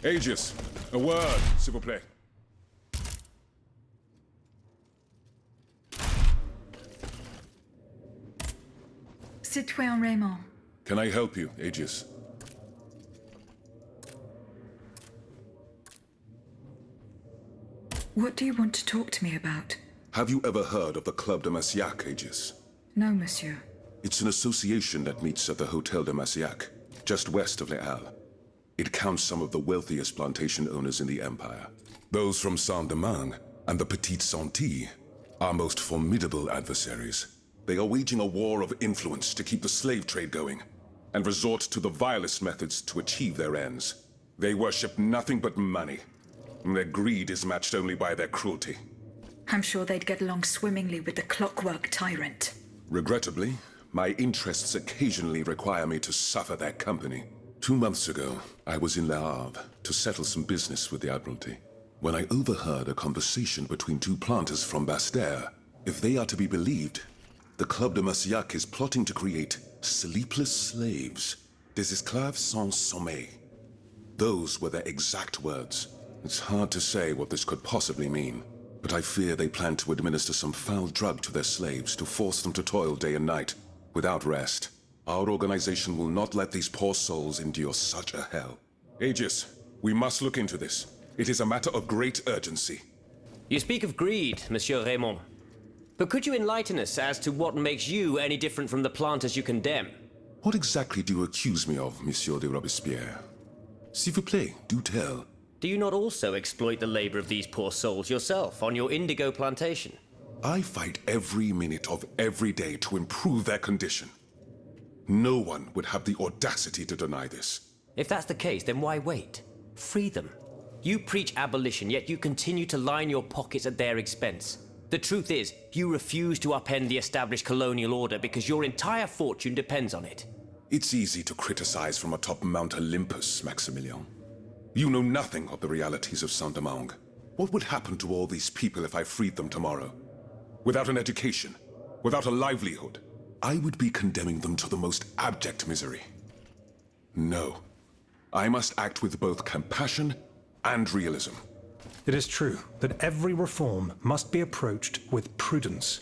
Aegis, a word, s'il vous plaît. Citoyen Raymond. Can I help you, Aegis? What do you want to talk to me about? Have you ever heard of the Club de Massiac, Aegis? No, monsieur. It's an association that meets at the Hotel de Massiac, just west of Les Halles. It counts some of the wealthiest plantation owners in the Empire. Those from Saint-Domingue and the Petite Santé, our most formidable adversaries. They are waging a war of influence to keep the slave trade going, and resort to the vilest methods to achieve their ends. They worship nothing but money. Their greed is matched only by their cruelty. I'm sure they'd get along swimmingly with the clockwork tyrant. Regrettably, my interests occasionally require me to suffer their company. 2 months ago, I was in Le Havre to settle some business with the Admiralty, when I overheard a conversation between two planters from Bastère. If they are to be believed, the Club de Massiac is plotting to create sleepless slaves, des esclaves sans sommeil. Those were their exact words. It's hard to say what this could possibly mean, but I fear they plan to administer some foul drug to their slaves to force them to toil day and night, without rest. Our organization will not let these poor souls endure such a hell. Aegis, we must look into this. It is a matter of great urgency. You speak of greed, Monsieur Raymond. But could you enlighten us as to what makes you any different from the planters you condemn? What exactly do you accuse me of, Monsieur de Robespierre? S'il vous plaît, do tell. Do you not also exploit the labor of these poor souls yourself on your indigo plantation? I fight every minute of every day to improve their condition. No one would have the audacity to deny this. If that's the case, then why wait? Free them. You preach abolition, yet you continue to line your pockets at their expense. The truth is, you refuse to upend the established colonial order because your entire fortune depends on it. It's easy to criticize from atop Mount Olympus, Maximilian. You know nothing of the realities of Saint-Domingue. What would happen to all these people if I freed them tomorrow? Without an education, without a livelihood, I would be condemning them to the most abject misery. No. I must act with both compassion and realism. It is true that every reform must be approached with prudence.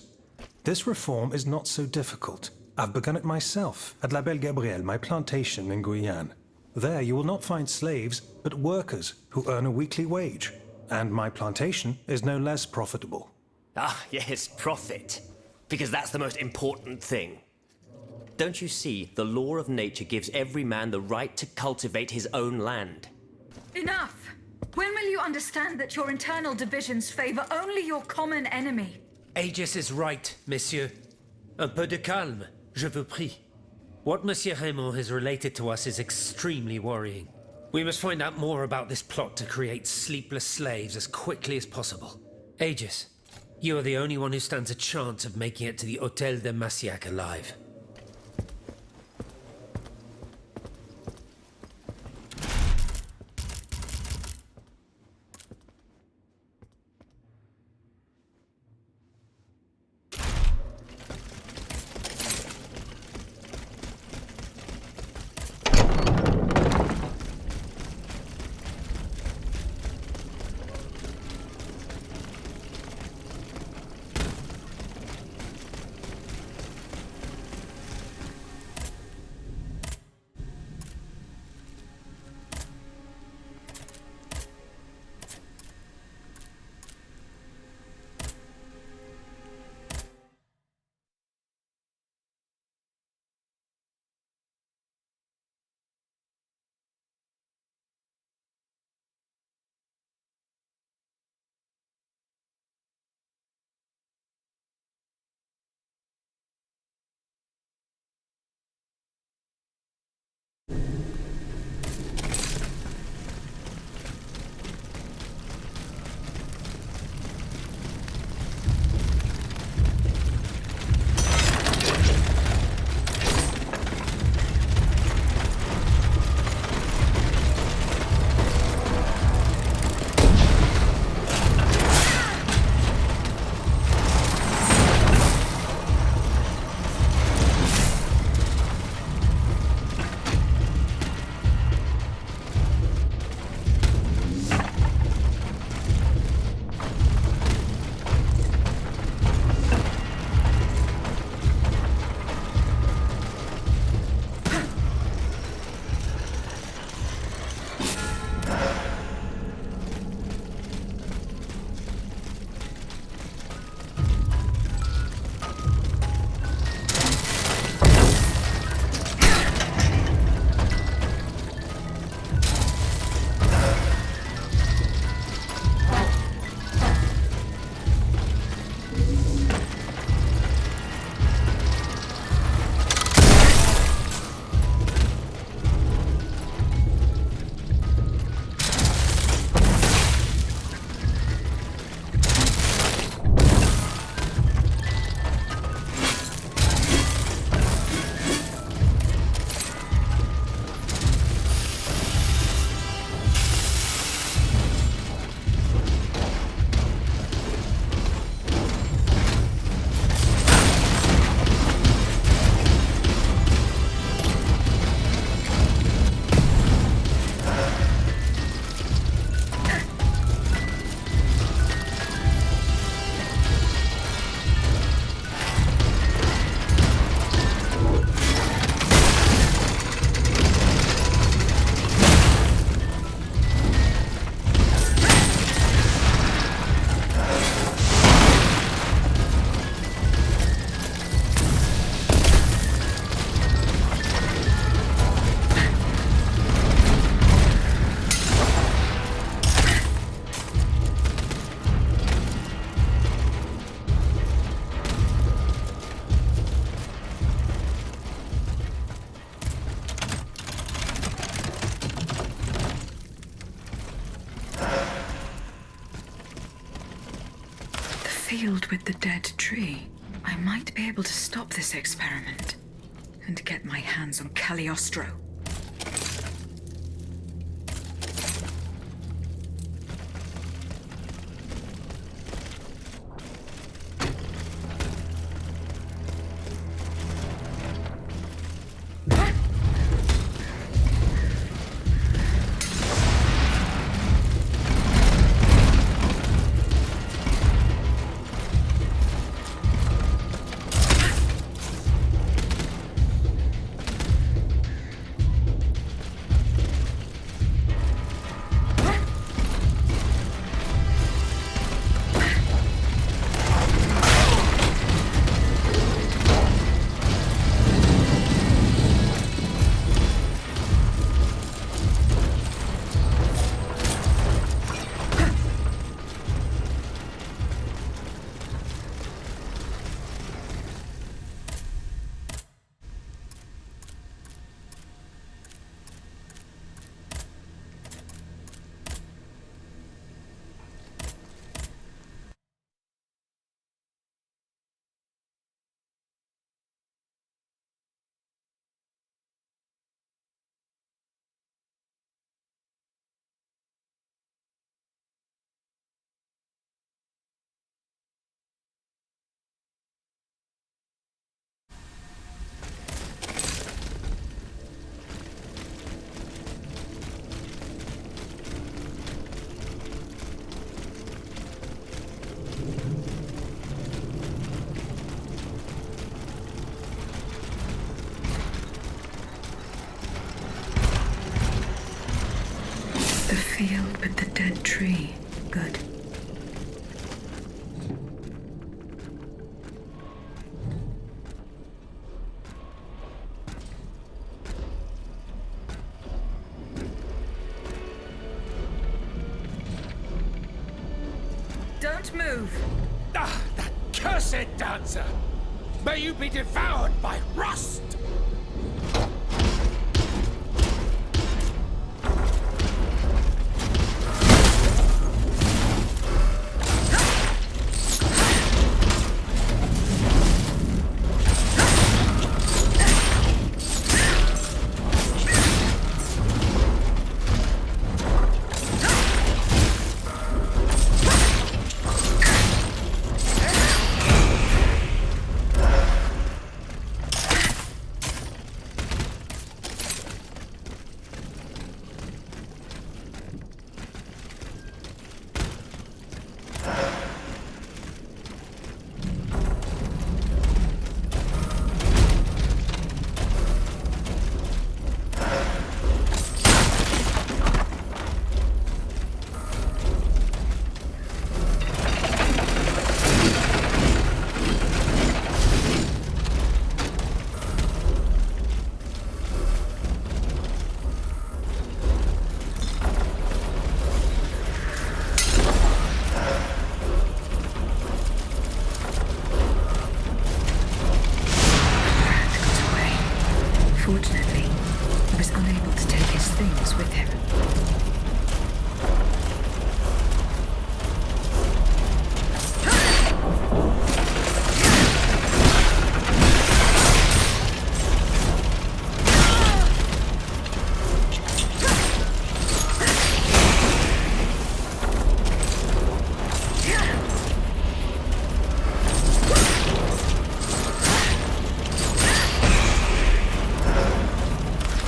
This reform is not so difficult. I've begun it myself at La Belle Gabrielle, my plantation in Guyane. There you will not find slaves, but workers who earn a weekly wage. And my plantation is no less profitable. Ah, yes, profit. Because that's the most important thing. Don't you see, the law of nature gives every man the right to cultivate his own land? Enough! When will you understand that your internal divisions favor only your common enemy? Aegis is right, messieurs. Un peu de calme, je vous prie. What Monsieur Raymond has related to us is extremely worrying. We must find out more about this plot to create sleepless slaves as quickly as possible. Aegis, you are the only one who stands a chance of making it to the Hotel de Massiac alive. field with the dead tree. I might be able to stop this experiment and get my hands on Cagliostro. The field with the dead tree. Good. Don't move. Ah, that cursed dancer! May you be devoured by rust! Fortunately, he was unable to take his things with him.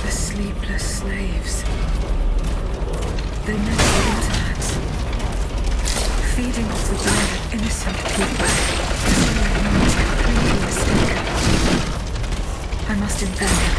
The sleepless slaves. They never internet. Feeding off the blood of innocent people. Someone completely mistaken. I must inform him.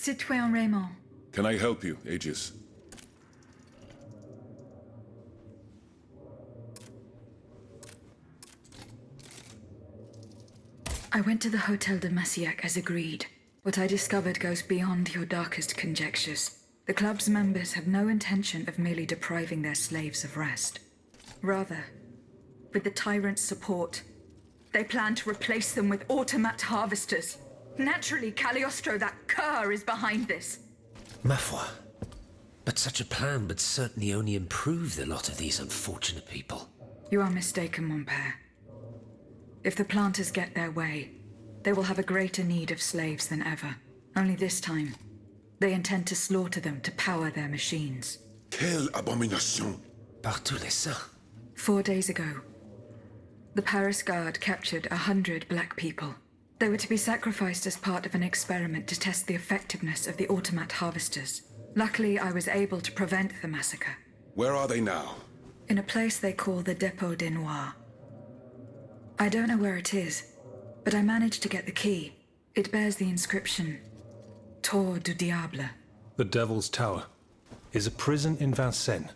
Citoyen Raymond. Can I help you, Aegis? I went to the Hotel de Massiac as agreed. What I discovered goes beyond your darkest conjectures. The club's members have no intention of merely depriving their slaves of rest. Rather, with the tyrant's support, they plan to replace them with automat harvesters. Naturally, Cagliostro, that cur, is behind this. Ma foi. But such a plan would certainly only improve the lot of these unfortunate people. You are mistaken, mon père. If the planters get their way, they will have a greater need of slaves than ever. Only this time, they intend to slaughter them to power their machines. Quelle abomination! Par tous les saints. 4 days ago, the Paris Guard captured 100 black people. They were to be sacrificed as part of an experiment to test the effectiveness of the automat harvesters. Luckily, I was able to prevent the massacre. Where are they now? In a place they call the Dépôt des Noirs. I don't know where it is, but I managed to get the key. It bears the inscription, Tour du Diable. The Devil's Tower is a prison in Vincennes,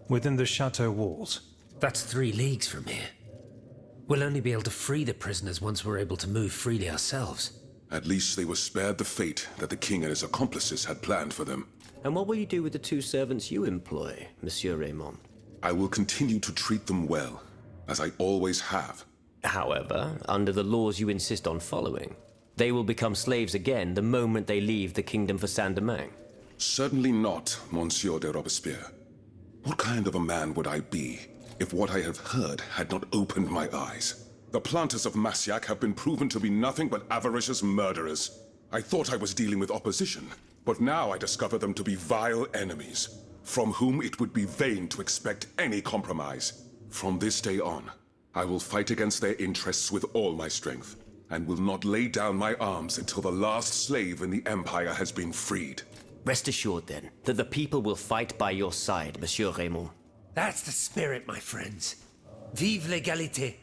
within the chateau walls. That's 3 leagues from here. We'll only be able to free the prisoners once we're able to move freely ourselves. At least they were spared the fate that the king and his accomplices had planned for them. And what will you do with the 2 servants you employ, Monsieur Raymond? I will continue to treat them well, as I always have. However, under the laws you insist on following, they will become slaves again the moment they leave the kingdom for Saint-Domingue. Certainly not, Monsieur de Robespierre. What kind of a man would I be if what I have heard had not opened my eyes? The planters of Massiac have been proven to be nothing but avaricious murderers. I thought I was dealing with opposition, but now I discover them to be vile enemies, from whom it would be vain to expect any compromise. From this day on, I will fight against their interests with all my strength, and will not lay down my arms until the last slave in the Empire has been freed. Rest assured, then, that the people will fight by your side, Monsieur Raymond. That's the spirit, my friends. Vive l'égalité.